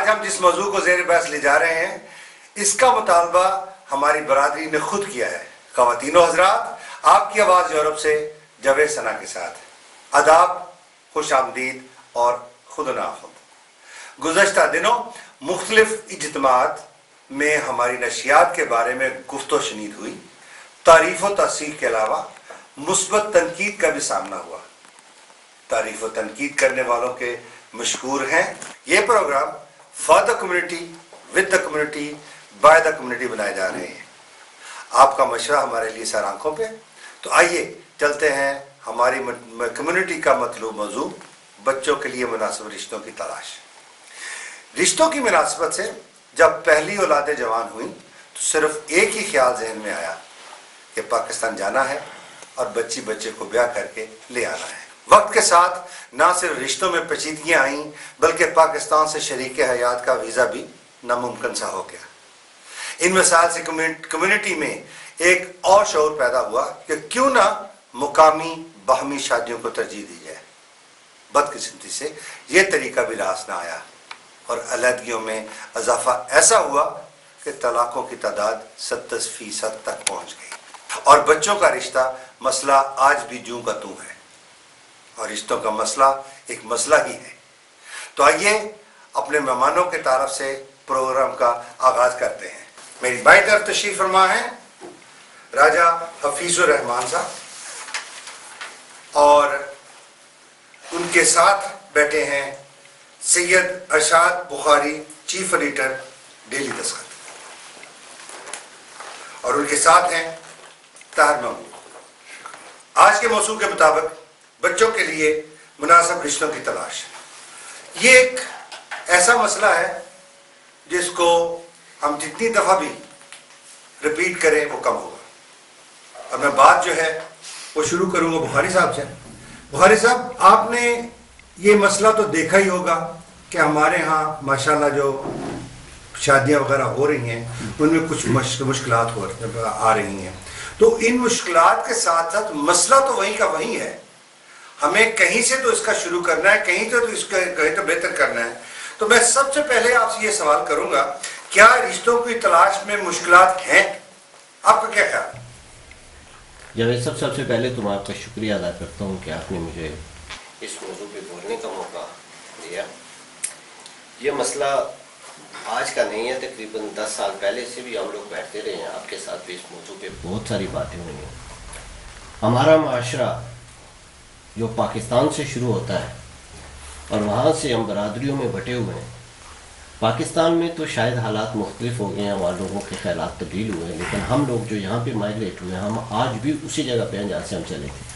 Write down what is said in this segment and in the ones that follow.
آج ہم جس موضوع کو زیر بحث لے جا رہے ہیں اس کا مطالبہ ہماری برادری نے خود کیا ہے۔ خواتین و حضرات، آپ کی آواز یورپ سے جاوید ثنا کے ساتھ آداب، خوش آمدید اور خود ناخود۔ گزشتہ دنوں مختلف اجتماعات میں ہماری نشریات کے بارے میں گفت و شنید ہوئی۔ تعریف و تصحیح کے علاوہ مثبت تنقید کا بھی سامنا ہوا۔ تعریف و تنقید کرنے والوں کے مشکور ہیں۔ یہ program for the community, with the community, by the community بنائے جا رہے ہیں۔ آپ کا مشورہ ہمارے لیے سر آنکھوں پہ۔ تو آئیے چلتے ہیں ہماری کمیونٹی کا مطلوب موضوع، بچوں کے لیے مناسب رشتوں کی تلاش۔ رشتوں کی مناسبت سے جب پہلی اولادیں جوان ہوئیں تو صرف ایک ہی خیال ذہن میں آیا کہ پاکستان جانا ہے اور بچے کو بیاہ کر کے لے آنا ہے۔ وقت کے ساتھ نہ صرف رشتوں میں پیچیدگیاں آئیں بلکہ پاکستان سے شریک حیات کا ویزا بھی ناممکن سا ہو گیا۔ ان مسائل سے کمیونٹی میں ایک اور شعور پیدا ہوا کہ کیوں نہ مقامی باہمی شادیوں کو ترجیح دی جائے۔ بدقسمتی سے یہ طریقہ بھی راس نہ آیا اور علیحدگیوں میں اضافہ ایسا ہوا کہ طلاقوں کی تعداد 70% تک پہنچ گئی اور بچوں کا رشتہ مسئلہ آج بھی جوں کا توں ہے، اور رشتوں کا مسئلہ ایک مسئلہ ہی ہے۔ تو آئیے اپنے مہمانوں کے طرف سے پروگرام کا آغاز کرتے ہیں۔ میری بائیں طرف تشریف فرما ہے راجہ حفیظ الرحمان صاحب، اور ان کے ساتھ بیٹھے ہیں سید ارشاد بخاری، چیف ایڈیٹر ڈیلی دستخط، اور ان کے ساتھ ہیں طاہر محمود۔ آج کے موضوع کے مطابق بچوں کے لیے مناسب رشتوں کی تلاش۔ یہ ایک ایسا مسئلہ ہے جس کو ہم جتنی دفعہ بھی ریپیٹ کریں وہ کم ہوگا۔ اور میں بات جو ہے وہ شروع کروں گا بخاری صاحب سے۔ بخاری صاحب، آپ نے یہ مسئلہ تو دیکھا ہی ہوگا کہ ہمارے ہاں ماشاءاللہ جو شادیاں وغیرہ ہو رہی ہیں ان میں کچھ مشکلات آ رہی ہیں، تو ان مشکلات کے ساتھ ساتھ مسئلہ تو وہیں کا وہیں ہے۔ ہمیں کہیں سے تو اس کا شروع کرنا ہے، کہیں تو بہتر کرنا ہے۔ تو میں سب سے پہلے آپ سے یہ سوال کروں گا، کیا رشتوں کی تلاش میں مشکلات ہیں؟ آپ کا کیا خیال؟ جاوید صاحب، سب سے پہلے تو میں آپ کا شکریہ ادا کرتا ہوں کہ آپ نے مجھے اس موضوع پہ بولنے کا موقع دیا۔ یہ مسئلہ آج کا نہیں ہے، تقریباً 10 سال پہلے سے بھی ہم لوگ بیٹھتے رہے ہیں، آپ کے ساتھ بھی اس موضوع پہ بہت ساری باتیں ہوئی ہیں۔ ہمارا معاشرہ جو پاکستان سے شروع ہوتا ہے اور وہاں سے ہم برادریوں میں بٹے ہوئے ہیں۔ پاکستان میں تو شاید حالات مختلف ہو گئے ہیں، وہاں لوگوں کے خیالات تبدیل ہوئے ہیں، لیکن ہم لوگ جو یہاں پہ مائگریٹ ہوئے ہیں، ہم آج بھی اسی جگہ پہ ہیں جہاں سے ہم چلے تھے۔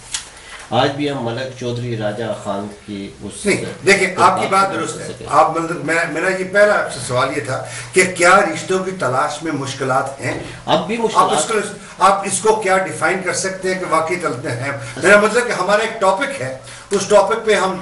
آج بھی ہم ملک چودھری راجہ خان کی اس دیکھیں، آپ کی بات درست ہے۔ آپ میرا یہ پہلا آپ سے سوال یہ تھا کہ کیا رشتوں کی تلاش میں مشکلات ہیں؟ اب بھی مشکلات، آپ اس کو کیا ڈیفائن کر سکتے ہیں کہ واقعی چلتے ہیں؟ میرا مطلب کہ ہمارا ایک ٹاپک ہے، اس ٹاپک پہ ہم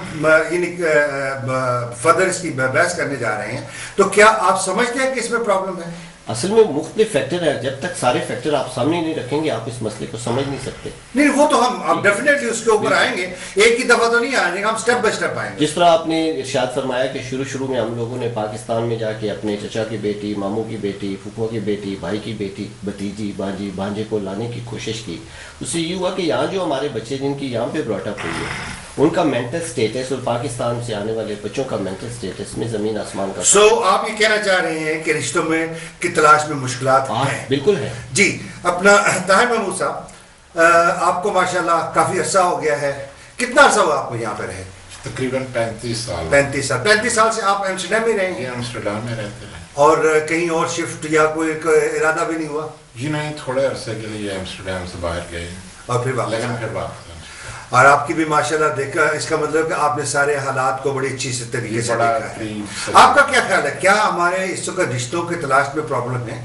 فردر اس کی بحث کرنے جا رہے ہیں، تو کیا آپ سمجھتے ہیں کہ اس میں پرابلم ہے؟ اصل میں مختلف فیکٹر ہیں، جب تک سارے فیکٹر آپ سامنے نہیں رکھیں گے آپ اس مسئلے کو سمجھ نہیں سکتے۔ نہیں، وہ تو ہم ڈیفینیٹلی اس کے اوپر آئیں گے، ایک ہی دفعہ تو نہیں آئیں گے، ہم سٹیپ بائی سٹیپ آئیں گے۔ جس طرح آپ نے ارشاد فرمایا کہ شروع میں ہم لوگوں نے پاکستان میں جا کے اپنے چچا کی بیٹی، ماموں کی بیٹی، پھپھو کی بیٹی، بھائی کی بیٹی، بھتیجی، بانجی، بھانجے کو لانے کی کوشش کی۔ اس سے یہ ہوا کہ یہاں جو ہمارے بچے جن کی یہاں پہ براٹ اپ ہوئی ہے، ان کا مینٹل سٹیٹس اور پاکستان سے آنے والے بچوں کا مینٹل سٹیٹس میں زمین آسمان کا۔ سو آپ یہ کہنا چاہ رہے ہیں کہ رشتوں میں کی تلاش میں مشکلات ہیں؟ بالکل ہے جی۔ اپنا طاہر محمود صاحب، آپ کو ماشاءاللہ کافی عرصہ ہو گیا ہے، کتنا عرصہ ہوا آپ کو یہاں پہ رہے؟ تقریباً 35 سال۔ 35 سال سے آپ ایمسٹرڈیم میں رہیں گے؟ ایمسٹرڈیم میں رہتے رہے۔ اور کہیں اور شفٹ یا کوئی ارادہ بھی نہیں ہوا؟ جی نہیں، تھوڑے عرصے کے لیے ایمسٹرڈیم سے باہر گئے اور پھر واپس۔ اور آپ کی بھی ماشاءاللہ دیکھا، اس کا مطلب کہ آپ نے سارے حالات کو بڑی اچھی طریقے سے دیکھا ہے۔ آپ کا کیا خیال ہے، کیا ہمارے اس وقت رشتوں کے تلاش میں پرابلم ہے؟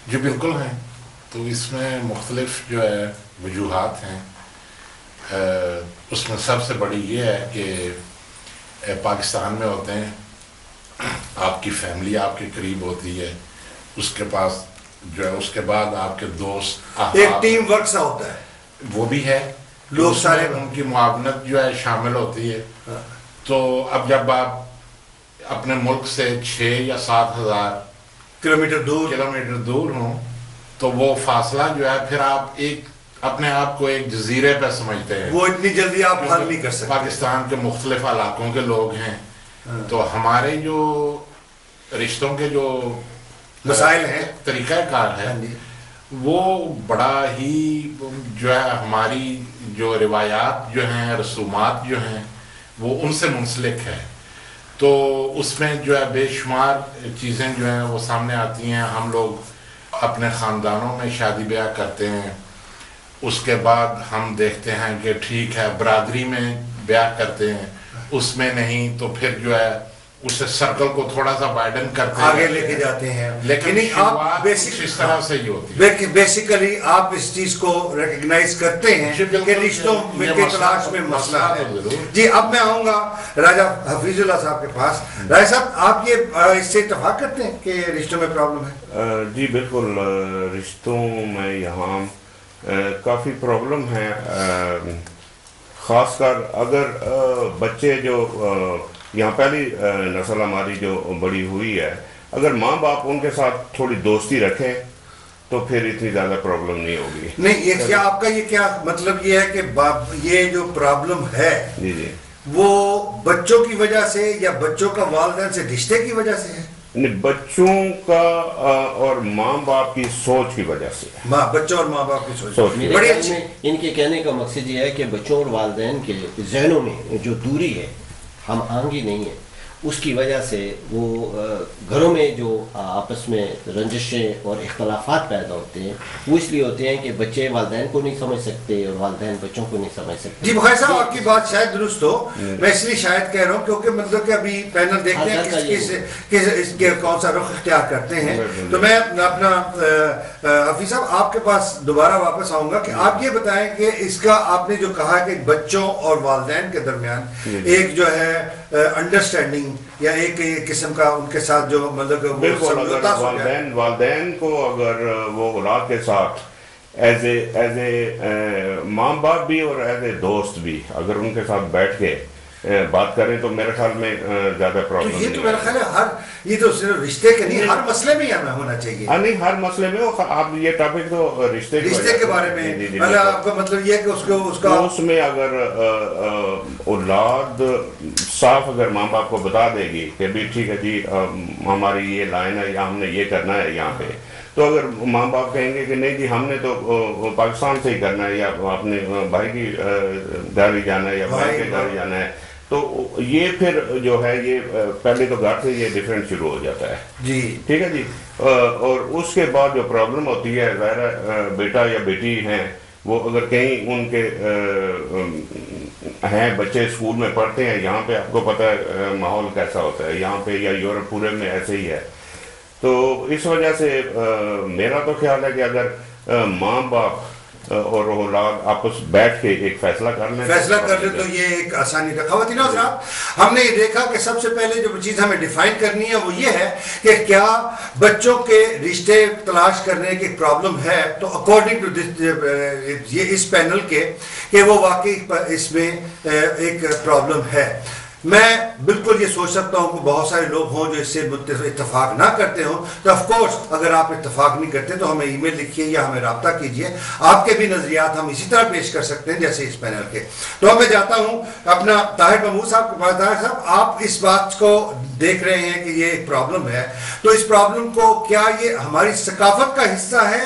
جی بالکل ہیں، تو اس میں مختلف جو ہے وجوہات ہیں۔ اس میں سب سے بڑی یہ ہے کہ پاکستان میں ہوتے ہیں، آپ کی فیملی آپ کے قریب ہوتی ہے، اس کے پاس جو ہے اس کے بعد آپ کے دوست، ایک ٹیم ورک سا ہوتا ہے، وہ بھی ہے، لوگ سارے ان کی معاونت جو ہے شامل ہوتی ہے۔ تو اب جب اپنے ملک سے 6 یا 7 ہزار کلومیٹر دور ہوں تو وہ فاصلہ جو ہے پھر آپ اپنے آپ کو ایک جزیرے پہ سمجھتے ہیں، وہ اتنی جلدی آپ حل نہیں کر سکتے. پاکستان کے مختلف علاقوں کے لوگ ہیں، تو ہمارے جو رشتوں کے جو مسائل ہیں، طریقہ کار ہے، وہ بڑا ہی جو ہے ہماری جو روایات جو ہیں، رسومات جو ہیں، وہ ان سے منسلک ہے. تو اس میں جو ہے بے شمار چیزیں جو ہیں وہ سامنے آتی ہیں. ہم لوگ اپنے خاندانوں میں شادی بیاہ کرتے ہیں، اس کے بعد ہم دیکھتے ہیں کہ ٹھیک ہے برادری میں بیاہ کرتے ہیں، اس میں نہیں تو پھر جو ہے اسے سرکل کو تھوڑا سا وائڈن کرتے ہیں، آگے لے کے جاتے ہیں. لیکن آپ اس طرح سے ہی ہوتی ہے. بیسیکلی آپ اس چیز کو ریکگنائز کرتے ہیں کہ رشتوں کے تلاش میں مسئلہ ہے. جی اب میں آؤں گا راجہ حفیظ اللہ صاحب کے پاس. راجہ صاحب آپ یہ اس سے اتفاق کرتے ہیں کہ رشتوں میں پرابلم ہے؟ جی بالکل، رشتوں میں یہاں کافی پرابلم ہے، خاص کر اگر بچے جو یہاں پہلی نسل ہماری جو بڑی ہوئی ہے، اگر ماں باپ ان کے ساتھ تھوڑی دوستی رکھیں تو پھر اتنی زیادہ پرابلم نہیں ہوگی. نہیں، یہ کیا آپ کا یہ کیا مطلب یہ ہے کہ یہ جو پرابلم ہے جی جی وہ بچوں کی وجہ سے یا بچوں کا والدین سے رشتے کی وجہ سے ہے؟ بچوں کا اور ماں باپ کی سوچ کی وجہ سے، بچوں اور ماں باپ کی سوچ. میرے خیال میں ان کے کہنے کا مقصد یہ ہے کہ بچوں اور والدین کے ذہنوں میں جو دوری ہے، ہم آہنگی نہیں ہے، اس کی وجہ سے وہ گھروں میں جو آپس میں رنجشیں اور اختلافات پیدا ہوتے ہیں وہ اس لیے ہوتے ہیں کہ بچے والدین کو نہیں سمجھ سکتے اور والدین بچوں کو نہیں سمجھ سکتے. جی بخیر صاحب آپ کی بات شاید درست ہو، میں اس لیے شاید کہہ رہا ہوں کیونکہ مطلب کہ ابھی پینل دیکھتے ہیں اس کے کون سا رخ اختیار کرتے ہیں. تو میں اپنا حفیظ صاحب آپ کے پاس دوبارہ واپس آؤں گا کہ آپ یہ بتائیں کہ اس کا آپ نے جو کہا کہ بچوں اور والدین کے درمیان ایک جو ہے انڈرسٹینڈنگ یا ایک قسم کا ان کے ساتھ جو مطلب بالکل، اگر والدین کو اگر وہ اولاد کے ساتھ ایز اے ماں باپ بھی اور ایز اے دوست بھی اگر ان کے ساتھ بیٹھ کے بات کریں تو میرے خیال میں زیادہ پرابلم نہیں. یہ تو میرا خیال ہے یہ تو صرف رشتے کے نہیں، ہر مسئلے میں ہمیں ہونا چاہیے. نہیں، ہر مسئلے میں آپ یہ ٹاپک تو رشتے کے بارے میں آپ کا مطلب یہ ہے کہ اس میں اگر اولاد صاف اگر ماں باپ کو بتا دے گی کہ بھی ٹھیک ہے جی ہماری یہ لائن ہے یا ہم نے یہ کرنا ہے یہاں پہ، تو اگر ماں باپ کہیں گے کہ نہیں جی ہم نے تو پاکستان سے ہی کرنا ہے یا اپنے بھائی کی گھر ہی جانا ہے یا بھائی کے گھر ہی جانا ہے، تو یہ پھر جو ہے یہ پہلے تو گھر سے یہ ڈیفرنٹ شروع ہو جاتا ہے. جی ٹھیک ہے جی. اور اس کے بعد جو پرابلم ہوتی ہے ظاہر بیٹا یا بیٹی ہیں وہ اگر کہیں ان کے ہیں بچے اسکول میں پڑھتے ہیں، یہاں پہ آپ کو پتہ ہے ماحول کیسا ہوتا ہے یہاں پہ یا یورپ پورے میں ایسے ہی ہے. تو اس وجہ سے میرا تو خیال ہے کہ اگر ماں باپ اور اولاد آپس بیٹھ کے ایک فیصلہ کر لیں تو یہ ایک آسانی کا. خواتین حضرات، ہم نے یہ دیکھا کہ سب سے پہلے جو چیز ہمیں ڈیفائن کرنی ہے وہ یہ ہے کہ کیا بچوں کے رشتے تلاش کرنے کی پرابلم ہے. تو اکارڈنگ ٹو یہ اس پینل کے کہ وہ واقعی اس میں ایک پرابلم ہے. میں بالکل یہ سوچ سکتا ہوں کہ بہت سارے لوگ ہوں جو اس سے اتفاق نہ کرتے ہوں. تو آف کورس اگر آپ اتفاق نہیں کرتے تو ہمیں ای میل لکھیے یا ہمیں رابطہ کیجیے. آپ کے بھی نظریات ہم اسی طرح پیش کر سکتے ہیں جیسے اس پینل کے. تو اب میں جاتا ہوں اپنا طاہر محمود صاحب کے پاس. طاہر صاحب، آپ اس بات کو دیکھ رہے ہیں کہ یہ ایک پرابلم ہے، تو اس پرابلم کو کیا یہ ہماری ثقافت کا حصہ ہے،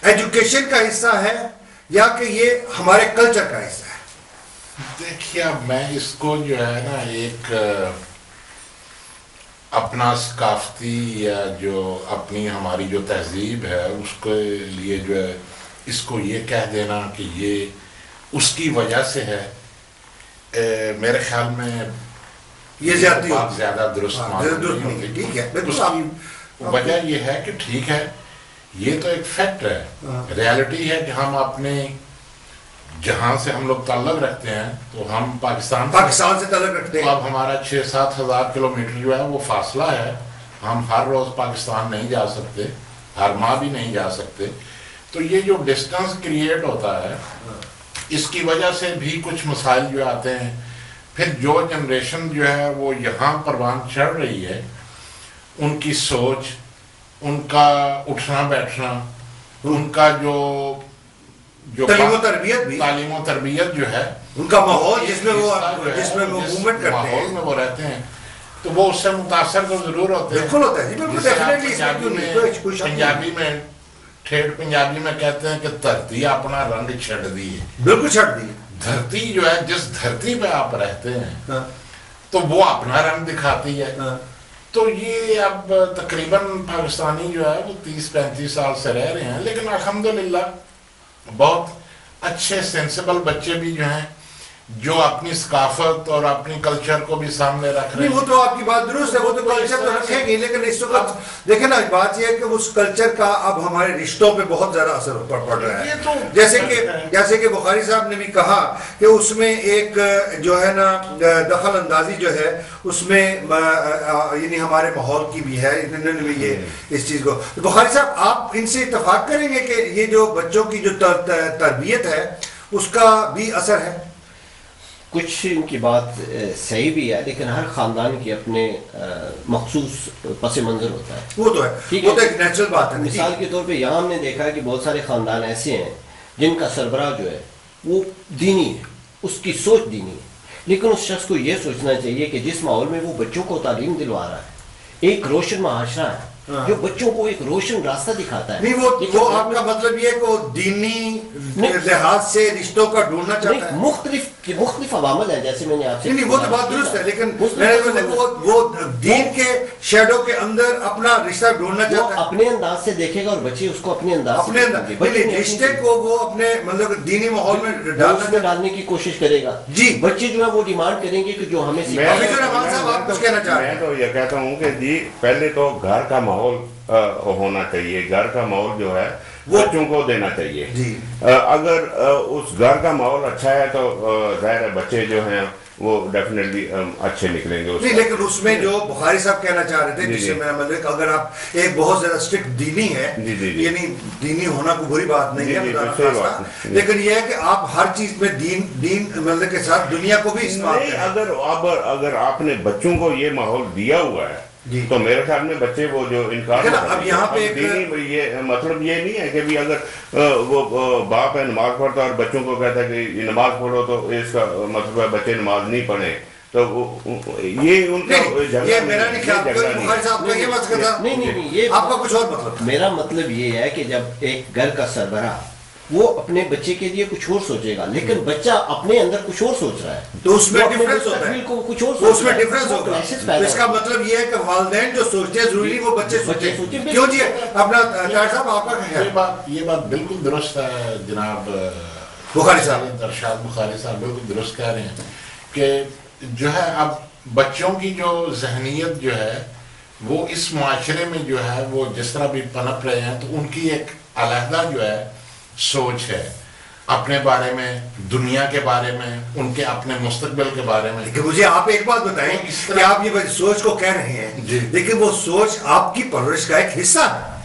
ایجوکیشن کا حصہ ہے، یا کہ یہ ہمارے کلچر کا حصہ ہے؟ دیکھیے میں اس کو جو ہے نا ایک اپنا ثقافتی یا جو اپنی ہماری جو تہذیب ہے اس کے لیے جو ہے اس کو یہ کہہ دینا کہ یہ اس کی وجہ سے ہے، میرے خیال میں یہ زیادہ درست معلوم نہیں ہوتی. اس کی وجہ یہ ہے کہ ٹھیک ہے یہ تو ایک فیکٹ ہے، ریالٹی ہے کہ ہم اپنے جہاں سے ہم لوگ تعلق رکھتے ہیں تو ہم پاکستان سے تعلق رکھتے ہیں. اب ہمارا 6-7 ہزار کلومیٹر جو ہے وہ فاصلہ ہے. ہم ہر روز پاکستان نہیں جا سکتے، ہر ماہ بھی نہیں جا سکتے. تو یہ جو ڈسٹنس کریٹ ہوتا ہے اس کی وجہ سے بھی کچھ مسائل جو آتے ہیں. پھر جو جنریشن جو ہے وہ یہاں پروان چڑھ رہی ہے، ان کی سوچ، ان کا اٹھنا بیٹھنا، ان کا جو تعلیم و تربیت بھی، تعلیم و تربیت جو ہے، ان کا ماحول جس میں وہ موومنٹ کرتے ہیں، ماحول میں وہ رہتے ہیں، تو وہ اس سے متاثر تو ضرور ہوتے ہیں. بالکل ہوتا ہے جی، بالکل ڈیفینیٹلی. پنجابی میں ٹھیٹ پنجابی میں کہتے ہیں کہ دھرتی اپنا رنگ چھڑ دی ہے. بالکل چھڑ دی. دھرتی جو ہے، جس دھرتی پہ آپ رہتے ہیں تو وہ اپنا رنگ دکھاتی ہے. تو یہ اب تقریباً پاکستانی جو ہے وہ 30-35 سال سے رہ رہے ہیں، لیکن الحمدللہ بہت اچھے سینسیبل بچے بھی جو ہیں، جو اپنی ثقافت اور اپنی کلچر کو بھی سامنے رکھ رہے ہیں. وہ تو آپ کی بات درست ہے، وہ تو کلچر تو رکھیں گے، لیکن اس وقت دیکھیں نا، بات یہ ہے کہ اس کلچر کا اب ہمارے رشتوں پہ بہت زیادہ اثر پڑ رہا ہے. جیسے کہ بخاری صاحب نے بھی کہا کہ اس میں ایک جو ہے نا دخل اندازی جو ہے اس میں یعنی ہمارے ماحول کی بھی ہے، انہوں نے بھی یہ اس چیز کو. بخاری صاحب آپ ان سے اتفاق کریں گے کہ یہ جو بچوں کی جو تربیت ہے اس کا بھی اثر ہے؟ کچھ ان کی بات صحیح بھی ہے، لیکن ہر خاندان کی اپنے مخصوص پس منظر ہوتا ہے. وہ تو ہے، وہ تو ایک نیچرل بات ہے. مثال کے طور پہ یہاں ہم نے دیکھا ہے کہ بہت سارے خاندان ایسے ہیں جن کا سربراہ جو ہے وہ دینی ہے، اس کی سوچ دینی ہے، لیکن اس شخص کو یہ سوچنا چاہیے کہ جس ماحول میں وہ بچوں کو تعلیم دلوا رہا ہے، ایک روشن معاشرہ ہے جو بچوں کو ایک روشن راستہ دکھاتا ہے. نہیں، وہ آپ کا مطلب یہ ہے کہ وہ دینی لحاظ سے رشتوں کا ڈھونڈنا چاہتا ہے. مختلف عوامل ہیں، جیسے میں نے آپ سے نہیں، وہ تو بات درست ہے، لیکن وہ دین کے شیڈو کے اندر اپنا رشتہ ڈھونڈنا چاہتا ہے. وہ اپنے انداز سے دیکھے گا اور بچے اس کو اپنے انداز سے رشتے کو وہ اپنے مطلب دینی ماحول میں ڈالنے کی کوشش کرے گا. جی، بچے جو ہے وہ ڈیمانڈ کریں گے کہ جو ہمیں میں تو یہ کہتا ہوں کہ جی پہلے تو گھر کا ماحول ہونا چاہیے، گھر کا ماحول جو ہے بچوں کو دینا چاہیے. اگر اس گھر کا ماحول اچھا ہے تو ظاہر ہے بچے جو ہیں وہ ڈیفینیٹلی اچھے نکلیں گے. نہیں، لیکن اس میں جو بخاری صاحب کہنا چاہ رہے تھے، جس سے میں مطلب اگر آپ ایک بہت زیادہ اسٹرکٹ دینی ہے، یعنی دینی ہونا کوئی بری بات نہیں ہے، لیکن یہ ہے کہ آپ ہر چیز میں دین مطلب کے ساتھ دنیا کو بھی استعمال کریں. اگر آپ نے بچوں کو یہ ماحول دیا ہوا ہے تو میرے خیال میں بچے وہ جو انکار اب یہاں پہ یہ مطلب یہ نہیں ہے کہ بھی اگر وہ باپ ہے نماز پڑھتا اور بچوں کو کہتا ہے کہ نماز پڑھو تو اس کا مطلب ہے بچے نماز نہیں پڑھیں، تو یہ ان کا آپ کا کچھ اور مطلب. میرا مطلب یہ ہے کہ جب ایک گھر کا سربراہ وہ اپنے بچے کے لیے کچھ اور سوچے گا، لیکن بچہ اپنے اندر کچھ اور سوچ رہا ہے تو اس میں ڈفرنس ہوتا ہے، کچھ اور اس میں ڈفرنس ہوگا. اس کا مطلب یہ ہے کہ والدین جو سوچتے ہیں ضروری وہ بچے سوچیں. کیوں جی اپنا صاحب آپ کا یہ بات بالکل درست ہے جناب بخاری صاحب، ارشاد بخاری صاحب بالکل درست کہہ رہے ہیں کہ جو ہے اب بچوں کی جو ذہنیت جو ہے وہ اس معاشرے میں جو ہے وہ جس طرح بھی پنپ رہے ہیں، تو ان کی ایک علیحدہ جو ہے سوچ ہے اپنے بارے میں، دنیا کے بارے میں، ان کے اپنے مستقبل کے بارے میں. لیکن مجھے آپ ایک بات بتائیں کہ آپ یہ سوچ کو کہہ رہے ہیں، لیکن وہ سوچ آپ کی پرورش کا ایک حصہ ہے.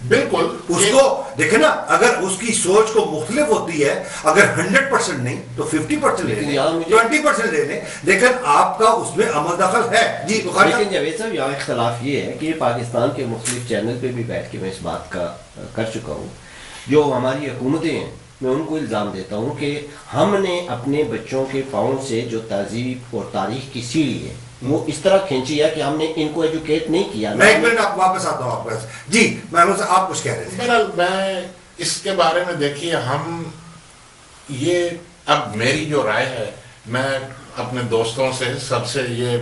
بالکل اس کو دیکھیں نا، اگر اس کی سوچ کو مختلف ہوتی ہے، اگر 100% نہیں تو 50% لے لیں، 20% لے لیں، لیکن آپ کا اس میں عمل دخل ہے. جی لیکن جاوید صاحب یہاں اختلاف یہ ہے کہ پاکستان کے مختلف چینل پہ بھی بیٹھ کے میں اس بات کا کر چکا ہوں، جو ہماری حکومتیں ہیں میں ان کو الزام دیتا ہوں کہ ہم نے اپنے بچوں کے پاؤں سے جو تہذیب اور تاریخ کی سیڑھی ہے وہ اس طرح کھینچی ہے کہ ہم نے ان کو ایجوکیٹ نہیں کیا. میں ایک منٹ آپ واپس آتا ہوں آپ پاس. جی محمود صاحب آپ کچھ کہہ رہے تھے. بہرحال میں اس کے بارے میں دیکھیے، ہم یہ اب میری جو رائے ہے، میں اپنے دوستوں سے سب سے یہ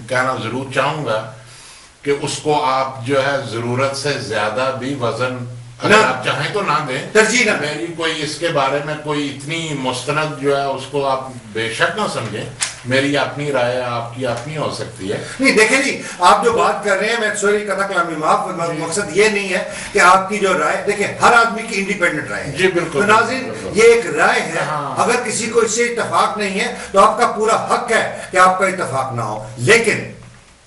کہنا ضرور چاہوں گا کہ اس کو آپ جو ہے ضرورت سے زیادہ بھی وزن اگر آپ چاہیں تو نہ دیں، ترجیح نہ. میری کوئی اس کے بارے میں کوئی اتنی مستند جو ہے اس کو آپ بے شک نہ سمجھیں. میری اپنی رائے آپ کی اپنی ہو سکتی ہے. نہیں دیکھیں جی، آپ جو بات کر رہے ہیں، میں سوری قطع کلامی معاف، مقصد یہ نہیں ہے کہ آپ کی جو رائے، دیکھیں ہر آدمی کی انڈیپینڈنٹ رائے ہے. جی بالکل. ناظرین یہ ایک رائے ہے، اگر کسی کو اس سے اتفاق نہیں ہے تو آپ کا پورا حق ہے کہ آپ کا اتفاق نہ ہو، لیکن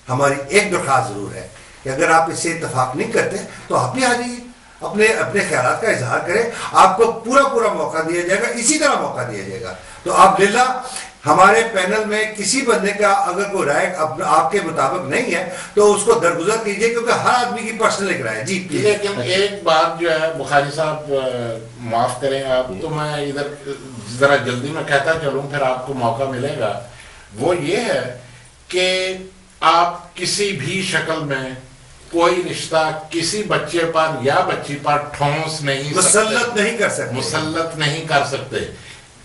ہماری ایک درخواست ضرور ہے کہ اگر آپ اس سے اتفاق نہیں کرتے تو آپ بھی آ جائیے، اپنے خیالات کا اظہار کریں. آپ کو پورا موقع دیا جائے گا، اسی طرح موقع دیا جائے گا. تو آپ للہ ہمارے پینل میں کسی بندے کا اگر کوئی رائے آپ کے مطابق نہیں ہے تو اس کو درگزر کیجئے، کیونکہ ہر آدمی کی پرسنل ایک رائے ہے. جی لیکن ایک بات جو ہے بخاری صاحب معاف کریں آپ تو میں ادھر ذرا جلدی میں کہتا چلوں پھر آپ کو موقع ملے گا. وہ یہ ہے کہ آپ کسی بھی شکل میں کوئی رشتہ کسی بچے پر یا بچی پر ٹھونس نہیں مسلط نہیں کر سکتے، مسلط نہیں کر سکتے.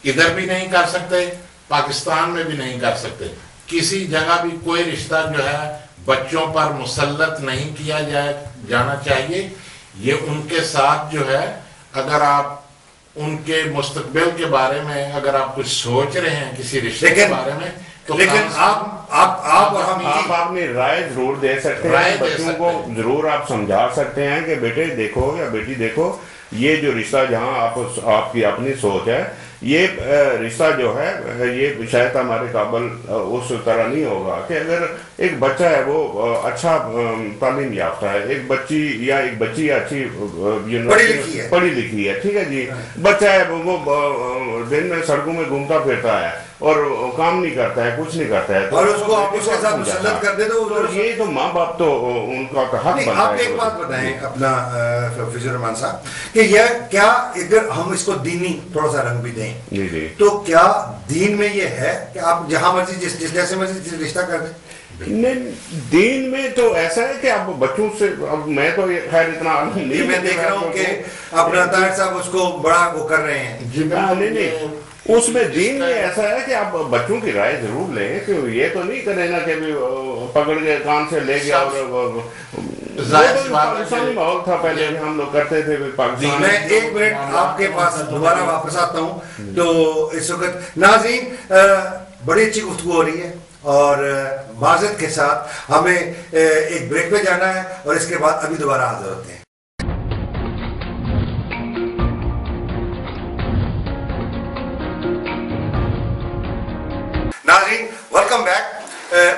ادھر بھی نہیں کر سکتے، پاکستان میں بھی نہیں کر سکتے. کسی جگہ بھی کوئی رشتہ جو ہے بچوں پر مسلط نہیں کیا جانا چاہیے. یہ ان کے ساتھ جو ہے اگر آپ ان کے مستقبل کے بارے میں اگر آپ کچھ سوچ رہے ہیں کسی رشتے کے بارے میں تو لیکن آپ اپنی رائے ضرور دے سکتے ہیں، بچوں کو ضرور آپ سمجھا سکتے ہیں کہ بیٹے دیکھو یا بیٹی دیکھو، یہ جو رشتہ جہاں آپ کی اپنی سوچ ہے، یہ رشتہ جو ہے یہ شاید ہمارے قابل اس طرح نہیں ہوگا کہ اگر ایک بچہ ہے وہ اچھا تعلیم یافتہ ہے، ایک بچی یا ایک بچی اچھی پڑھی لکھی ہے، ٹھیک ہے جی، بچہ ہے وہ دن میں سڑکوں میں گھومتا پھرتا ہے اور کام نہیں کرتا ہے، کچھ نہیں کرتا ہے، اور اس کو آپ اس کے ساتھ مسلط کر دے تو یہ تو ماں باپ تو ان کا حق بنتا ہے. آپ ایک بات بتائیں اپنا فیض الرحمان صاحب کہ یہ کیا اگر ہم اس کو دینی تھوڑا سا رنگ بھی دیں جی جی تو کیا دین میں یہ ہے کہ آپ جہاں مرضی جس جیسے مرضی رشتہ کر دیں؟ نہیں، دین میں تو ایسا ہے کہ اب بچوں سے اب میں تو خیر اتنا عالم نہیں، میں دیکھ رہا ہوں کہ اپنا طاہر صاحب اس کو بڑا وہ کر رہے ہیں. نہیں اس میں دین میں ایسا ہے کہ آپ بچوں کی رائے ضرور لیں کہ یہ تو نہیں کرے نا کہ پکڑ کے کان سے لے گیا اور پاکستانی ماحول تھا پہلے ہم لوگ کرتے تھے پاکستان. میں ایک منٹ آپ کے پاس دوبارہ واپس آتا ہوں. تو اس وقت ناظرین بڑی اچھی گفتگو ہو رہی ہے اور معذرت کے ساتھ ہمیں ایک بریک پہ جانا ہے اور اس کے بعد ابھی دوبارہ حاضر ہوتے ہیں. ناظرین ویلکم بیک.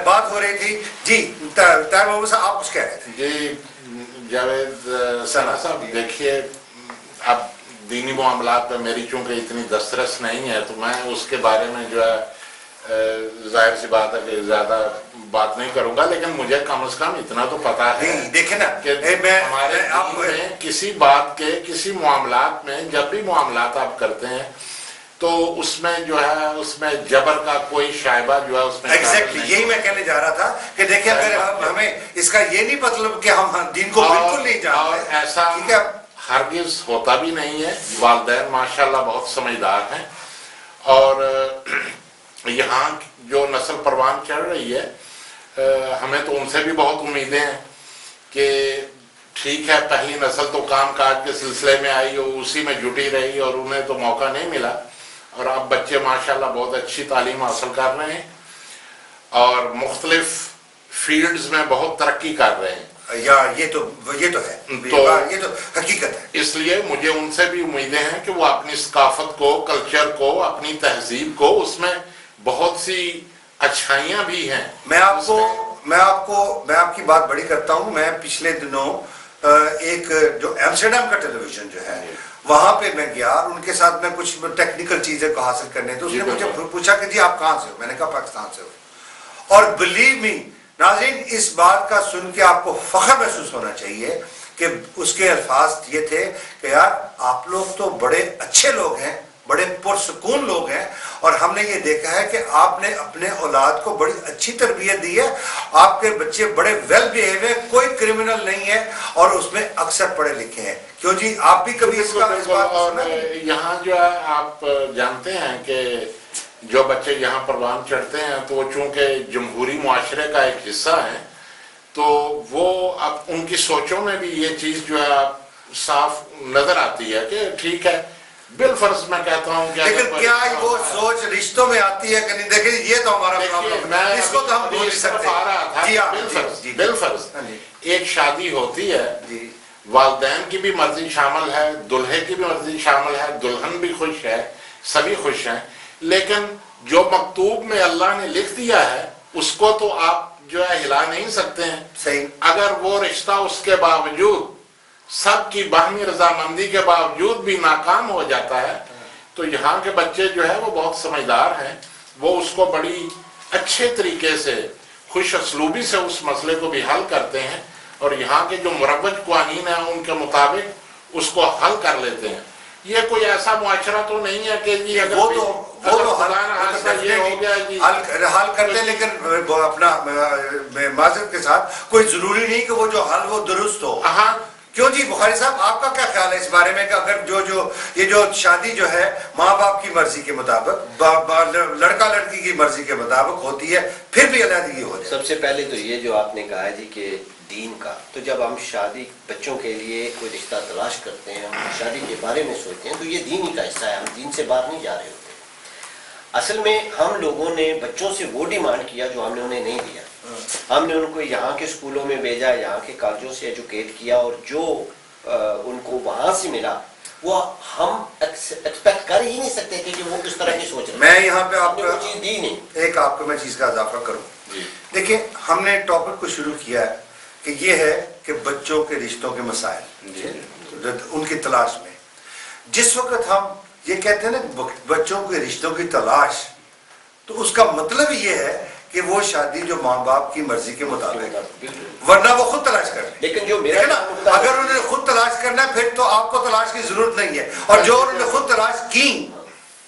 بات ہو رہی تھی جی طاہر محمد صاحب، آپ کچھ کہہ رہے تھے. جی جاوید ثنا صاحب دیکھیے، اب دینی معاملات پہ میری چونکہ اتنی دسترس نہیں ہے تو میں اس کے بارے میں جو ہے ظاہر سی بات ہے کہ زیادہ بات نہیں کروں گا، لیکن مجھے کم از کم اتنا تو پتا ہے دیکھیں نا کہ ہمارے دین میں کسی بات کے کسی معاملات میں جب بھی معاملات آپ کرتے ہیں تو اس میں جو ہے اس میں جبر کا کوئی شائبہ جو ہے اس میں ایگزیکٹلی یہی میں کہنے جا رہا تھا کہ دیکھیں اگر ہمیں اس کا یہ نہیں مطلب کہ ہم دین کو بالکل نہیں جانتے، اور ایسا ہرگز ہوتا بھی نہیں ہے. والدین ماشاءاللہ بہت سمجھدار ہیں اور یہاں جو نسل پروان چڑھ رہی ہے ہمیں تو ان سے بھی بہت امیدیں ہیں کہ ٹھیک ہے پہلی نسل تو کام کاج کے سلسلے میں آئی اور اسی میں جٹی رہی اور انہیں تو موقع نہیں ملا، اور اب بچے ماشاءاللہ بہت اچھی تعلیم حاصل کر رہے ہیں اور مختلف فیلڈز میں بہت ترقی کر رہے ہیں. یہ تو ہے، یہ تو حقیقت ہے. اس لیے مجھے ان سے بھی امیدیں ہیں کہ وہ اپنی ثقافت کو، کلچر کو، اپنی تہذیب کو، اس میں بہت سی اچھائیاں بھی ہیں. میں آپ کی بات بڑی کرتا ہوں. میں پچھلے دنوں ایک جو ایمسٹرڈیم کا ٹیلی ویژن جو ہے وہاں پہ میں گیا اور ان کے ساتھ میں کچھ ٹیکنیکل چیزیں کو حاصل کرنے تو اس نے مجھے پوچھا کہ جی آپ کہاں سے ہو؟ میں نے کہا پاکستان سے ہو. اور بلیو می ناظرین، اس بات کا سن کے آپ کو فخر محسوس ہونا چاہیے کہ اس کے الفاظ یہ تھے کہ یار آپ لوگ تو بڑے اچھے لوگ ہیں، بڑے پرسکون لوگ ہیں، اور ہم نے یہ دیکھا ہے کہ آپ نے اپنے اولاد کو بڑی اچھی تربیت دی ہے، آپ کے بچے بڑے ویل بیہیو ہیں، کوئی کرمنل نہیں ہے اور اس میں اکثر پڑھے لکھے ہیں. کیوں جی آپ بھی کبھی اس بات اور یہاں جو ہے آپ جانتے ہیں کہ جو بچے یہاں پروان چڑھتے ہیں تو وہ چونکہ جمہوری معاشرے کا ایک حصہ ہے تو وہ اب ان کی سوچوں میں بھی یہ چیز جو ہے صاف نظر آتی ہے کہ ٹھیک ہے بالفرض میں کہتا ہوں کہ لیکن کیا وہ سوچ رشتوں میں آتی ہے کہ نہیں؟ دیکھیں یہ تو ہمارا پرابلم ہے، اس کو تو ہم بول نہیں سکتے. بالفرض ایک شادی ہوتی ہے، والدین کی بھی مرضی شامل ہے، دلہے کی بھی مرضی شامل ہے، دلہن بھی خوش ہے، سبھی خوش ہیں، لیکن جو مکتوب میں اللہ نے لکھ دیا ہے اس کو تو آپ جو ہے ہلا نہیں سکتے ہیں. صحیح. اگر وہ رشتہ اس کے باوجود سب کی باہمی رضامندی کے باوجود بھی ناکام ہو جاتا ہے تو یہاں کے بچے جو ہے وہ بہت سمجھدار ہیں وہ اس کو بڑی اچھے طریقے سے خوش اسلوبی سے اس مسئلے کو بھی حل کرتے ہیں اور یہاں کے جو مروج قوانین ہیں ان کے مطابق اس کو حل کر لیتے ہیں. یہ کوئی ایسا معاشرہ تو نہیں ہے کہ جی اگر حل کرتے ہیں، لیکن اپنا معذرت کے ساتھ کوئی ضروری نہیں کہ وہ جو حل وہ درست ہو. کیوں جی بخاری صاحب، آپ کا کیا خیال ہے اس بارے میں کہ اگر یہ جو شادی جو ہے ماں باپ کی مرضی کے مطابق، لڑکا لڑکی کی مرضی کے مطابق ہوتی ہے، پھر بھی علیحدگی ہو جائے؟ سب سے پہلے تو یہ جو آپ نے کہا ہے جی کہ دین کا، تو جب ہم شادی بچوں کے لیے کوئی رشتہ تلاش کرتے ہیں، ہم شادی کے بارے میں سوچتے ہیں، تو یہ دین ہی کا حصہ ہے، ہم دین سے باہر نہیں جا رہے ہوتے. اصل میں ہم لوگوں نے بچوں سے وہ ڈیمانڈ کیا جو ہم نے انہیں نہیں دیا. ہم نے ان کو یہاں کے اسکولوں میں بھیجا، یہاں کے کالجوں سے ایجوکیٹ کیا، اور جو ان کو وہاں سے ملا وہ ہم ایکسپیکٹ کر ہی نہیں سکتے تھے کہ وہ کس طرح کی سوچ رہے ہیں. میں یہاں پہ آپ کو چیز دی نہیں. ایک آپ کو میں چیز کا اضافہ کروں. دیکھیں، ہم نے ٹاپک کو شروع کیا ہے کہ یہ ہے کہ بچوں کے رشتوں کے مسائل ان کی تلاش میں. جس وقت ہم یہ کہتے ہیں نا بچوں کے رشتوں کی تلاش، تو اس کا مطلب یہ ہے کہ وہ شادی جو ماں باپ کی مرضی کے مطابق، ورنہ وہ خود تلاش کر. لیکن جو میرا اگر انہوں نے خود تلاش کرنا ہے پھر تو آپ کو تلاش کی ضرورت نہیں ہے، اور جو انہوں نے خود تلاش کی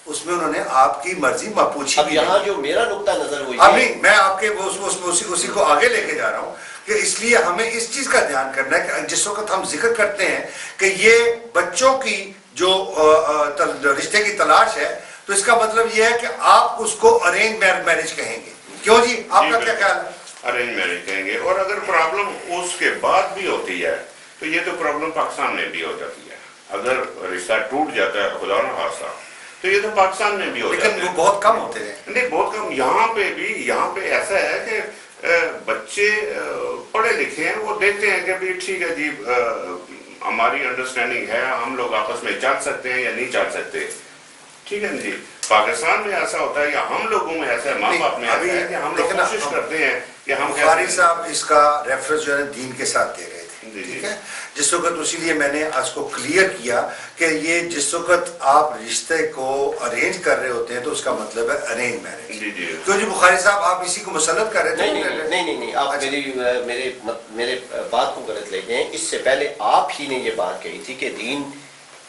اس میں انہوں نے آپ کی مرضی پوچھی. اب یہاں جو میرا نقطہ نظر وہ نہیں، میں آپ کے اسی کو آگے لے کے جا رہا ہوں کہ اس لیے ہمیں اس چیز کا دھیان کرنا ہے کہ جس وقت ہم ذکر کرتے ہیں کہ یہ بچوں کی جو رشتے کی تلاش ہے، تو اس کا مطلب یہ ہے کہ آپ اس کو ارینج میرج کہیں گے. کیوں جی، آپ کا کیا خیال ہے؟ ارینج میرج کہیں گے. اور اگر پرابلم اس کے بعد بھی ہوتی ہے تو یہ تو پرابلم پاکستان میں بھی ہو جاتی ہے. اگر رشتہ ٹوٹ جاتا ہے خدا نہ خواستہ تو یہ تو پاکستان میں بھی ہو جاتا ہے. لیکن وہ بہت کم ہوتے ہیں. نہیں، بہت کم. یہاں پہ ایسا ہے کہ بچے پڑھے لکھے ہیں، وہ دیکھتے ہیں کہ بھی ٹھیک ہے جی، ہماری انڈرسٹینڈنگ ہے، ہم لوگ آپس میں چل سکتے ہیں یا نہیں چل سکتے. ٹھیک ہے جی. پاکستان میں ایسا ہوتا ہے یا ہم لوگوں میں ایسا ہے، ماں باپ میں ایسا ہے کہ ہم لوگ کوشش کرتے ہیں کہ ہم. بخاری صاحب اس کا ریفرنس جو ہے دین کے ساتھ دے رہے تھے، ٹھیک ہے، جس وقت اسی لیے میں نے اس کو کلیئر کیا کہ یہ جس وقت آپ رشتے کو ارینج کر رہے ہوتے ہیں تو اس کا مطلب ہے ارینج میرج. تو جی بخاری صاحب آپ اسی کو مسلط کر رہے تھے. نہیں، آپ میرے بات کو غلط لے گئے. اس سے پہلے آپ ہی نے یہ بات کہی تھی کہ دین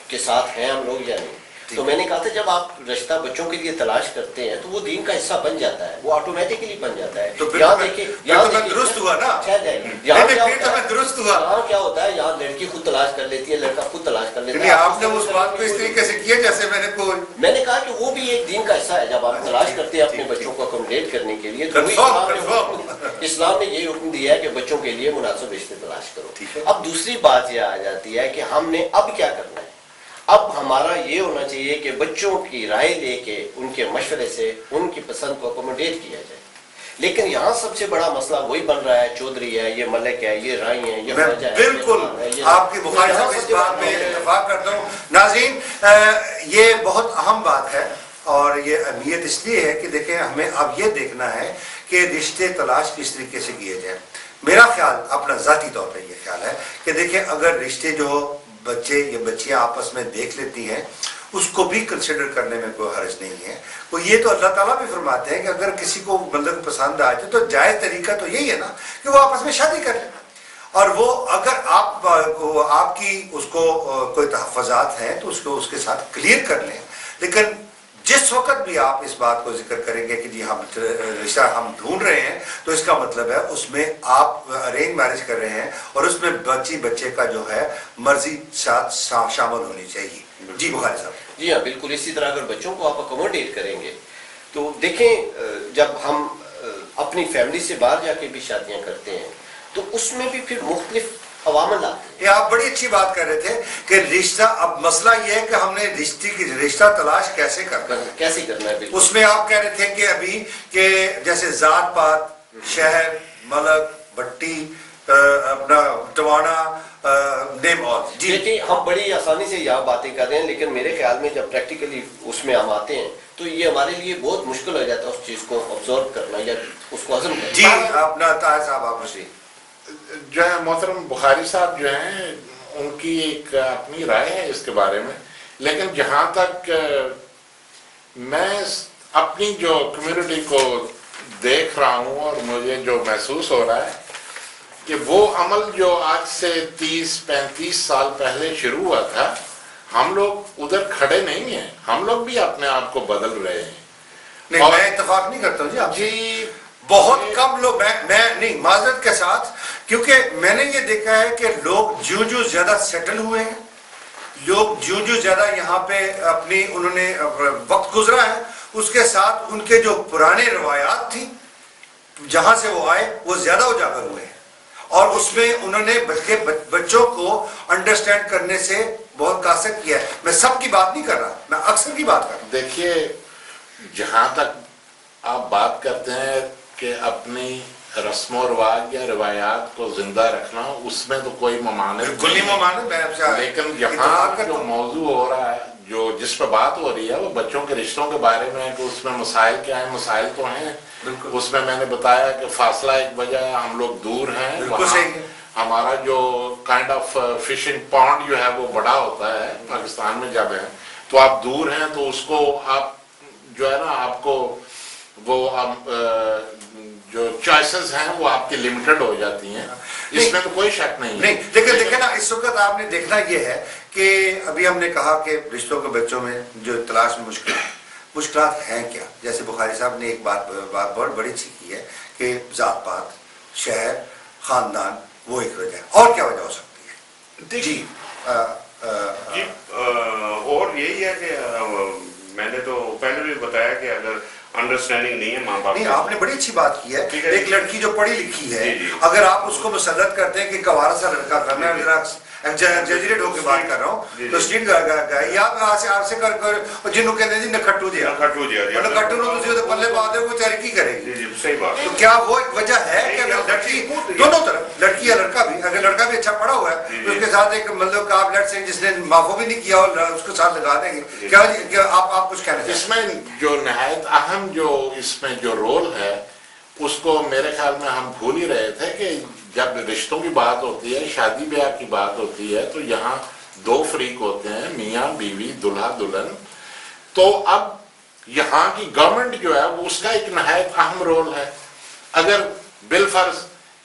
کے ساتھ ہیں ہم لوگ یا نہیں. تو میں نے کہا تھا جب آپ رشتہ بچوں کے لیے تلاش کرتے ہیں تو وہ دین کا حصہ بن جاتا ہے، وہ آٹومیٹکلی بن جاتا ہے. یہاں درست ہوا نا، یہاں کیا ہوتا ہے، یہاں لڑکی خود تلاش کر لیتی ہے، لڑکا خود تلاش کر لیتا ہے. آپ نے اس بات کو اس طریقے سے کیا جیسے میں نے کہا کہ وہ بھی ایک دین کا حصہ ہے. جب آپ تلاش کرتے ہیں اپنے بچوں کو اکوموڈیٹ کرنے کے لیے، تو اسلام نے یہی حکم دیا ہے کہ بچوں کے لیے مناسب رشتے تلاش کرو. اب دوسری بات یہ آ جاتی ہے کہ ہم نے اب کیا کرنا ہے. اب ہمارا یہ ہونا چاہیے کہ بچوں کی رائے لے کے ان کے مشورے سے ان کی پسند کو اکوموڈیٹ کیا جائے. لیکن یہاں سب سے بڑا مسئلہ وہی بن رہا ہے، چودھری ہے، یہ ملک ہے، یہ رائی ہے، یہ خواجہ ہے. بالکل آپ کی بخاری صاحب اس بات میں اتفاق کرتا ہوں. ناظرین، یہ بہت اہم بات ہے اور یہ اہمیت اس لیے ہے کہ دیکھیں ہمیں اب یہ دیکھنا ہے کہ رشتے تلاش کس طریقے سے کیے جائیں. میرا خیال، اپنا ذاتی طور پہ یہ خیال ہے کہ دیکھیں اگر رشتے جو بچے یا بچیاں آپس میں دیکھ لیتی ہیں اس کو بھی کنسیڈر کرنے میں کوئی حرج نہیں ہے. وہ یہ تو اللہ تعالیٰ بھی فرماتے ہیں کہ اگر کسی کو مطلب پسند آ جائے تو جائز طریقہ تو یہی ہے نا کہ وہ آپس میں شادی کر لیں. اور وہ اگر آپ کی اس کو کوئی تحفظات ہیں تو اس کو اس کے ساتھ کلیئر کر لیں. لیکن جس وقت بھی آپ اس بات کو ذکر کریں گے کہ جی ہم رشتہ ہم ڈھونڈ رہے ہیں تو اس کا مطلب ہے اس میں آپ ارینج میرج کر رہے ہیں اور اس میں بچے کا جو ہے مرضی ساتھ شامل ہونی چاہیے. جی بخاری صاحب. جی ہاں بالکل. اسی طرح اگر بچوں کو آپ اکوموڈیٹ کریں گے تو دیکھیں جب ہم اپنی فیملی سے باہر جا کے بھی شادیاں کرتے ہیں تو اس میں بھی پھر مختلف عوامل آتے ہیں. یہ آپ بڑی اچھی بات کر رہے تھے کہ رشتہ، اب مسئلہ یہ ہے کہ ہم نے رشتہ تلاش کیسے کرنا ہے. اس میں آپ کہہ رہے تھے کہ ابھی کہ جیسے ذات پات، شہر، ملک، بٹی، اپنا ٹوانا، نیم اور. جی دیکھیں ہم بڑی آسانی سے یہاں باتیں کر رہے ہیں لیکن میرے خیال میں جب پریکٹیکلی اس میں ہم آتے ہیں تو یہ ہمارے لیے بہت مشکل ہو جاتا ہے اس چیز کو آبزرو کرنا یا اس کو ہضم کرنا. جی اپنا طاہر صاحب آپ مجھے جو ہے محترم بخاری صاحب جو ہیں ان کی ایک اپنی رائے ہے اس کے بارے میں. لیکن جہاں تک میں اپنی جو کمیونٹی کو دیکھ رہا ہوں اور مجھے جو محسوس ہو رہا ہے کہ وہ عمل جو آج سے 30-35 سال پہلے شروع ہوا تھا، ہم لوگ ادھر کھڑے نہیں ہیں، ہم لوگ بھی اپنے آپ کو بدل رہے ہیں. نہیں میں اتفاق نہیں کرتا ہوں جی آپ جی بہت کم لوگ، میں نہیں معذرت کے ساتھ، کیونکہ میں نے یہ دیکھا ہے کہ لوگ جو زیادہ سیٹل ہوئے ہیں، لوگ جو زیادہ یہاں پہ اپنی انہوں نے وقت گزرا ہے، اس کے ساتھ ان کے جو پرانے روایات تھی جہاں سے وہ آئے وہ زیادہ اجاگر ہوئے ہیں، اور اس میں انہوں نے بچوں کو انڈرسٹینڈ کرنے سے بہت کاسر کیا ہے. میں سب کی بات نہیں کر رہا، میں اکثر کی بات کر رہا ہوں. دیکھیے، جہاں تک آپ بات کرتے ہیں کہ اپنی رسم و رواج یا روایات کو زندہ رکھنا، اس میں تو کوئی ممانعت بالکل نہیں ممانعت، میں آپ سے لیکن یہاں جو موضوع ہو رہا ہے، جس پہ بات ہو رہی ہے، وہ بچوں کے رشتوں کے بارے میں ہے کہ اس میں مسائل کیا ہیں. مسائل تو ہیں، اس میں نے بتایا کہ فاصلہ ایک وجہ ہے، ہم لوگ دور ہیں، وہاں ہمارا جو کائنڈ آف فشنگ پونڈ جو ہے وہ بڑا ہوتا ہے پاکستان میں. جب ہے تو آپ دور ہیں تو اس کو آپ جو ہے نا، آپ کو وہ جو چوائسز ہیں وہ آپ کی لمیٹڈ ہو جاتی ہیں. اس میں تو کوئی شک نہیں ہے. لیکن دیکھیں نا، اس وقت آپ نے دیکھنا یہ ہے کہ ابھی ہم نے کہا کہ رشتوں کے بچوں میں جو تلاش میں مشکلات ہیں کیا. جیسے بخاری صاحب نے ایک بات بہت بڑی اچھی کی ہے کہ ذات پات، شہر، خاندان وہ ایک وجہ ہے. اور کیا وجہ ہو سکتی ہے؟ جی اور یہی ہے کہ میں نے تو پہلے بھی بتایا کہ اگر انڈرسٹینڈنگ نہیں ہے ماں باپ، نہیں آپ نے بڑی اچھی بات کی ہے. ایک لڑکی جو پڑھی لکھی ہے، اگر آپ اس کو مسلط کرتے ہیں کہ گوارا سا لڑکا تھا، میں ایگزیجریٹ ہو کے بات کر رہا ہوں، تو اسٹریٹ گئے یا آپ سے کر جنہوں کہتے ہیں جی نکھٹو دیا نکھٹو نو تسی تو پلے پا دے وہ ترقی کرے گی. صحیح بات. تو کیا وہ ایک وجہ ہے کہ اگر لڑکی دونوں طرف، لڑکی یا لڑکا بھی، اگر لڑکا بھی اچھا پڑھا ہوا ہے تو اس کے ساتھ ایک مطلب آپ لیٹ سے جس نے معافو بھی نہیں کیا اور اس کو ساتھ لگا دیں گے، کیا آپ کچھ کہنا چاہتے ہیں؟ اس میں جو نہایت اہم جو اس میں جو رول ہے، اس کو میرے خیال میں ہم بھول ہی رہے تھے کہ جب رشتوں کی بات ہوتی ہے، شادی بیاہ کی بات ہوتی ہے، تو یہاں دو فریق ہوتے ہیں، میاں بیوی، دلہا دلہن. تو اب یہاں کی گورنمنٹ جو ہے وہ اس کا ایک نہایت اہم رول ہے. اگر بالفرض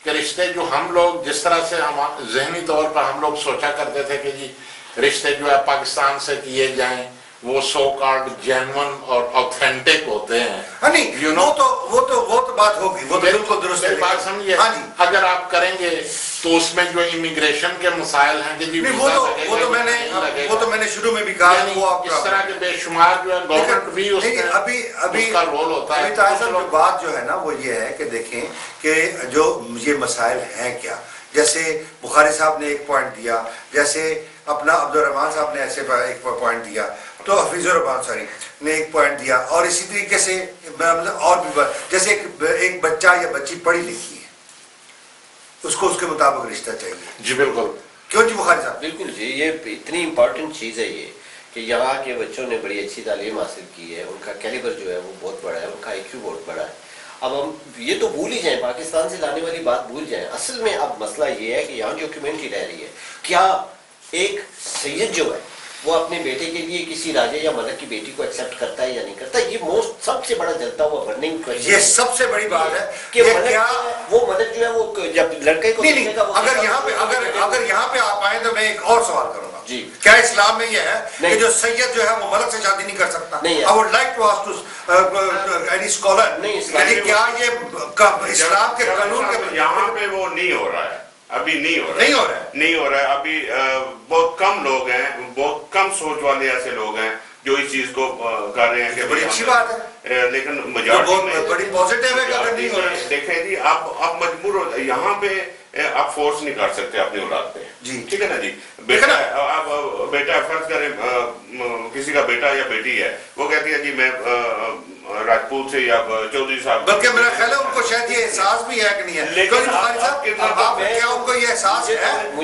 کہ رشتے جو ہم لوگ جس طرح سے ذہنی طور پر ہم لوگ سوچا کرتے تھے کہ جی رشتے جو ہے پاکستان سے کیے جائیں، وہ سو کارڈ جینون اور اوتھینٹک ہوتے ہیں. نہیں وہ تو بات ہوگی، وہ بالکل درست ہے. بات سمجھیے، اگر آپ کریں گے تو اس میں جو امیگریشن کے مسائل ہیں کہ جی وہ تو میں نے شروع میں بھی کہا، اس طرح کے بے شمار جو ہے گورنمنٹ بھی اس کا رول ہوتا ہے. جو بات جو ہے نا وہ یہ ہے کہ دیکھیں کہ جو یہ مسائل ہیں کیا. جیسے بخاری صاحب نے ایک پوائنٹ دیا، جیسے اپنا عبد الرحمان صاحب نے ایسے ایک پوائنٹ دیا، تو حفیظ الرحمان نے ایک پوائنٹ دیا، اور اسی طریقے سے اور بھی جیسے ایک بچہ یا بچی پڑھی لکھی ہے، اس کو اس کے مطابق رشتہ چاہیے. جی بالکل. کیوں جی بخاری صاحب؟ بالکل جی، یہ اتنی امپورٹنٹ چیز ہے یہ کہ یہاں کے بچوں نے بڑی اچھی تعلیم حاصل کی ہے، ان کا کیلیبر جو ہے وہ بہت بڑا ہے، ان کا IQ بہت بڑا ہے. اب ہم یہ تو بھول ہی جائیں، پاکستان سے لانے والی بات بھول جائیں. اصل میں اب مسئلہ یہ ہے کہ یہاں جو کمیونٹی رہ رہی ہے، کیا ایک سید جو ہے وہ اپنے بیٹے کے لیے کسی راجے یا ملک کی بیٹی کو ایکسیپٹ کرتا ہے یا نہیں کرتا؟ یہ سب سے بڑا جلتا ہوا برننگ کویسچن، یہ سب سے بڑی بات ہے کہ وہ ملک جو ہے وہ جب لڑکے کو نہیں. اگر یہاں پہ آپ آئیں تو میں ایک اور سوال کروں گا. جی، کیا اسلام میں یہ ہے کہ جو سید جو ہے وہ ملک سے شادی نہیں کر سکتا؟ I would like to ask to any scholar کہ کیا یہ اسلام کے قانون کے یہاں پہ وہ نہیں ہو رہا ہے، ابھی نہیں ہو رہا ہے. ابھی بہت کم لوگ ہیں، بہت کم سوچ والے ایسے لوگ ہیں جو اس چیز کو کر رہے ہیں. کہ بڑی اچھی بات ہے، لیکن میجارٹی میں بڑی پازیٹیو ہے کہ اگر نہیں ہو رہا ہے. دیکھیں جی، آپ مجبور ہو یہاں پہ آپ فورس نہیں کر سکتے اپنی اولاد پہ. جی ٹھیک ہے نا جی. بیٹا فرض کریں کسی کا بیٹا یا بیٹی ہے، وہ کہتی ہے جی میں راجپوت سے یا چودھری صاحب، بلکہ میرا خیال ہے ان کو شاید یہ احساس بھی ہے کہ نہیں ہے. لیکن کیا ان کو یہ احساس ہے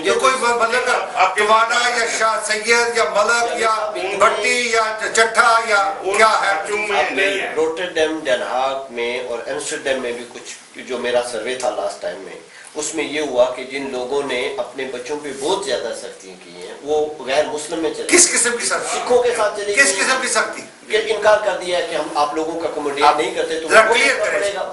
کہ کوئی مطلب توانا یا سید یا ملک یا بھٹی یا چٹھا یا کیا ہے؟ روٹرڈیم، ڈن ہاگ میں اور ایمسٹرڈیم میں بھی کچھ جو میرا سروے تھا لاسٹ ٹائم میں، اس میں یہ ہوا کہ جن لوگوں نے اپنے بچوں پہ بہت زیادہ سختیاں کی ہیں وہ غیر مسلم میں چلے. کس قسم کی سختی؟ سکھوں کے ساتھ چلے. کس قسم کی سختی؟ کہ انکار کر دیا ہے کہ ہم آپ لوگوں کا اکوموڈیٹ نہیں کرتے,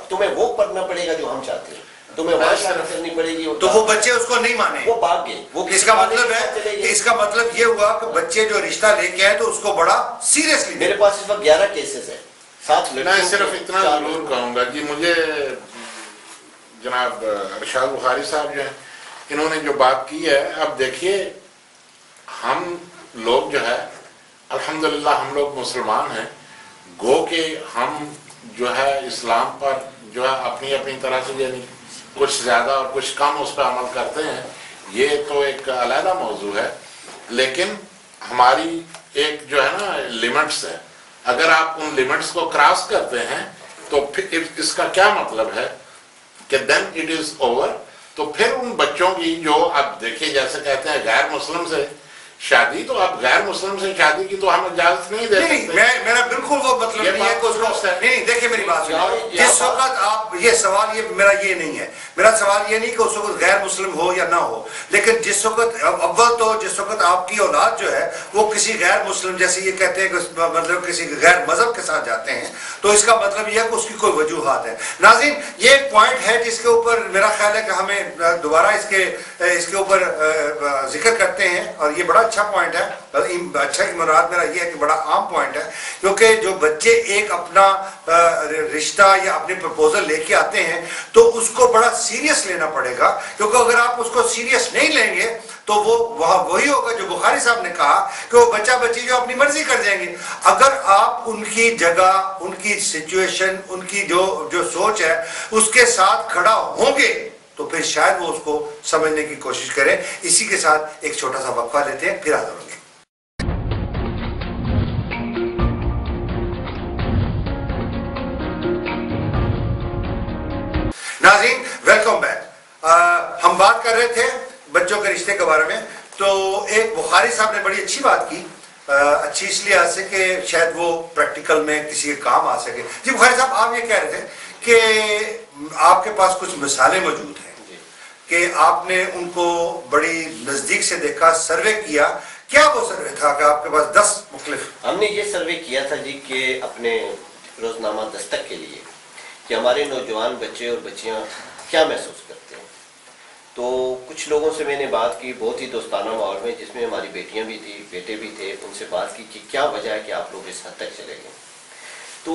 تمہیں وہ پڑھنا پڑے گا جو ہم چاہتے ہیں, تمہیں وہاں شامل کرنی پڑے گی. تو وہ بچے اس کو نہیں مانے, وہ بھاگ گئے. وہ اس کا مطلب ہے کہ اس کا مطلب یہ ہوا کہ بچے جو رشتہ لے کے آئے تو اس کو بڑا سیریسلی. میرے پاس اس وقت 11 کیسز ہیں. 7 میں صرف اتنا ضرور کہوں گا جی, مجھے جناب ارشاد بخاری صاحب جو ہیں انہوں نے جو بات کی ہے, اب دیکھیے ہم لوگ جو ہے الحمدللہ ہم لوگ مسلمان ہیں, گو کہ ہم جو ہے اسلام پر جو ہے اپنی اپنی طرح سے یعنی کچھ زیادہ اور کچھ کم اس پہ عمل کرتے ہیں, یہ تو ایک علیحدہ موضوع ہے, لیکن ہماری ایک جو ہے نا لمٹس ہے. اگر آپ ان لمٹس کو کراس کرتے ہیں تو پھر اس کا کیا مطلب ہے کہ then it is over. تو پھر ان بچوں کی جو اب دیکھیں جیسے کہتے ہیں غیر مسلم سے شادی, تو اب غیر مسلم سے شادی کی تو ہم اجازت نہیں دے سکتے. میرا بالکل وہ مطلب نہیں ہے کہ اس کو نہیں. دیکھیے میری بات سنیں, جس وقت آپ یہ سوال یہ میرا یہ نہیں ہے, میرا سوال یہ نہیں کہ اس وقت غیر مسلم ہو یا نہ ہو, لیکن جس وقت اول تو جس وقت آپ کی اولاد جو ہے وہ کسی غیر مسلم جیسے یہ کہتے ہیں کہ مطلب کسی غیر مذہب کے ساتھ جاتے ہیں تو اس کا مطلب یہ ہے کہ اس کی کوئی وجوہات ہے. ناظرین یہ ایک پوائنٹ ہے جس کے اوپر میرا خیال ہے کہ ہمیں دوبارہ اس کے اوپر ذکر کرتے ہیں, اور یہ بڑا اچھا پوائنٹ ہے. اچھا کی مراد میرا یہ ہے کہ بڑا عام پوائنٹ ہے, کیونکہ جو بچے ایک اپنا رشتہ یا اپنی پرپوزل لے کے آتے ہیں تو اس کو بڑا سیریس لینا پڑے گا, کیونکہ اگر آپ اس کو سیریس نہیں لیں گے تو وہ وہی ہوگا جو بخاری صاحب نے کہا کہ وہ بچہ بچی جو اپنی مرضی کر جائیں گے. اگر آپ ان کی جگہ, ان کی سچویشن, ان کی جو سوچ ہے اس کے ساتھ کھڑا ہوں گے تو پھر شاید وہ اس کو سمجھنے کی کوشش کریں. اسی کے ساتھ ایک چھوٹا سا وقفہ لیتے ہیں, پھر حاضر ہوں گے. ناظرین ویلکم بیک. ہم بات کر رہے تھے بچوں کے رشتے کے بارے میں, تو ایک بخاری صاحب نے بڑی اچھی بات کی, اچھی اس لیے سے کہ شاید وہ پریکٹیکل میں کسی کے کام آ سکے. جی بخاری صاحب آپ یہ کہہ رہے تھے کہ آپ کے پاس کچھ مثالیں موجود ہیں کہ آپ نے ان کو بڑی نزدیک سے دیکھا, سروے کیا. کیا وہ سروے تھا کہ آپ کے پاس 10 مختلف؟ ہم نے یہ سروے کیا تھا جی کہ اپنے روزنامہ دستک کے لیے کہ ہمارے نوجوان بچے اور بچیاں کیا محسوس کرتے ہیں. تو کچھ لوگوں سے میں نے بات کی بہت ہی دوستانہ ماحول میں, جس میں ہماری بیٹیاں بھی تھیں, بیٹے بھی تھے. ان سے بات کی کہ کیا وجہ ہے کہ آپ لوگ اس حد تک چلے گئے. تو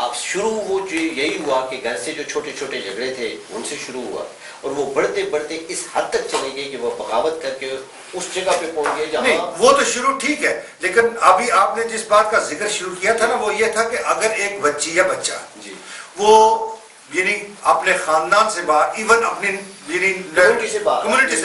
اب شروع وہ جو یہی ہوا کہ گھر سے جو چھوٹے چھوٹے جھگڑے تھے ان سے شروع ہوا, اور وہ بڑھتے بڑھتے اس حد تک چلے گئے کہ وہ بغاوت کر کے اس جگہ پہ پہنچ گئے جہاں. نہیں وہ تو شروع ٹھیک ہے, لیکن ابھی آپ نے جس بات کا ذکر شروع کیا تھا نا وہ یہ تھا کہ اگر ایک بچی یا بچہ جی وہ یعنی اپنے خاندان سے باہر, ایون اپنی کمیونٹی سے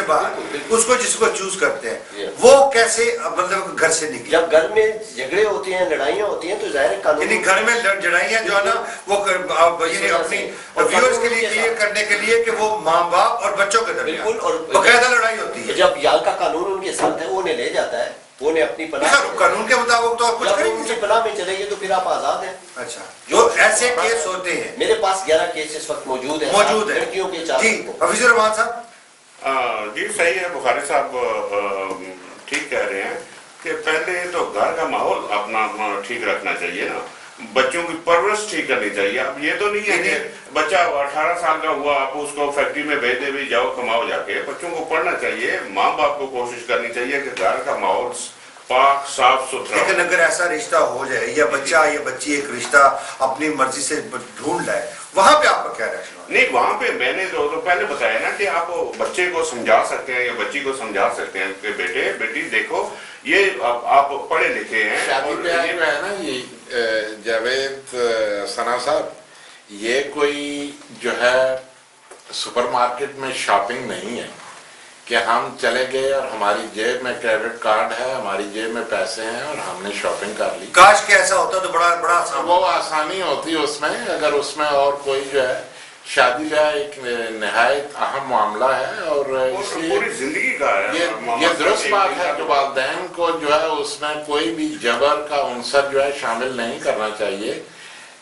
باہر اس کو جس کو چوز کرتے ہیں, وہ کیسے مطلب گھر سے نکلے؟ جب گھر میں جھگڑے ہوتے ہیں, لڑائیاں ہوتی ہیں, تو ظاہر قانون یعنی گھر میں لڑائیاں جو ہے نا وہ یعنی اپنی ویورز کے لیے کلیئر کرنے کے لیے کہ وہ ماں باپ اور بچوں کے درمیان بالکل اور باقاعدہ لڑائی ہوتی ہے. جب یال کا قانون ان کے ساتھ ہے وہ انہیں لے جاتا ہے, وہ انہیں اپنی پناہ, قانون کے مطابق تو آپ کچھ کریں ان کی پناہ میں چلے گئے تو پھر آپ آزاد ہیں. اچھا جو ایسے کیس ہوتے ہیں, میرے پاس 11 کیس اس وقت موجود ہیں لڑکیوں کے. جی حفیظ الرحمان صاحب. جی صحیح ہے, بخاری صاحب ٹھیک کہہ رہے ہیں کہ پہلے تو گھر کا ماحول اپنا ٹھیک رکھنا چاہیے نا, بچوں کی پرورش ٹھیک کرنی چاہیے. اب یہ تو نہیں ہے کہ بچہ 18 سال کا ہوا آپ اس کو فیکٹری میں بھیج دے بھی جاؤ کماؤ جا کے. بچوں کو پڑھنا چاہیے, ماں باپ کو کوشش کرنی چاہیے کہ گھر کا ماحول پاک صاف ستھرا. لیکن اگر ایسا رشتہ ہو جائے یا بچہ یا بچی ایک رشتہ اپنی مرضی سے ڈھونڈ لائے, وہاں پہ آپ کا کیا ریئیکشن؟ نہیں وہاں پہ میں نے تو پہلے بتایا نا کہ آپ بچے کو سمجھا سکتے ہیں یا بچی کو سمجھا سکتے ہیں کہ بیٹے بیٹی دیکھو یہ آپ پڑھے لکھے ہیں. شادی بیاہ جو ہے نا یہ جاوید ثنا صاحب, یہ کوئی جو ہے سپر مارکیٹ میں شاپنگ نہیں ہے کہ ہم چلے گئے اور ہماری جیب میں کریڈٹ کارڈ ہے, ہماری جیب میں پیسے ہیں اور ہم نے شاپنگ کر لی. کاش کہ ایسا ہوتا تو بڑا آسان, وہ آسانی ہوتی اس میں. اگر اس میں اور کوئی جو ہے شادی بیاہ ایک نہایت اہم معاملہ ہے, اور اس لیے پوری زندگی کا ہے. یہ درست بات ہے کہ والدین کو جو ہے اس میں کوئی بھی جبر کا عنصر جو ہے شامل نہیں کرنا چاہیے.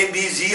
ABZ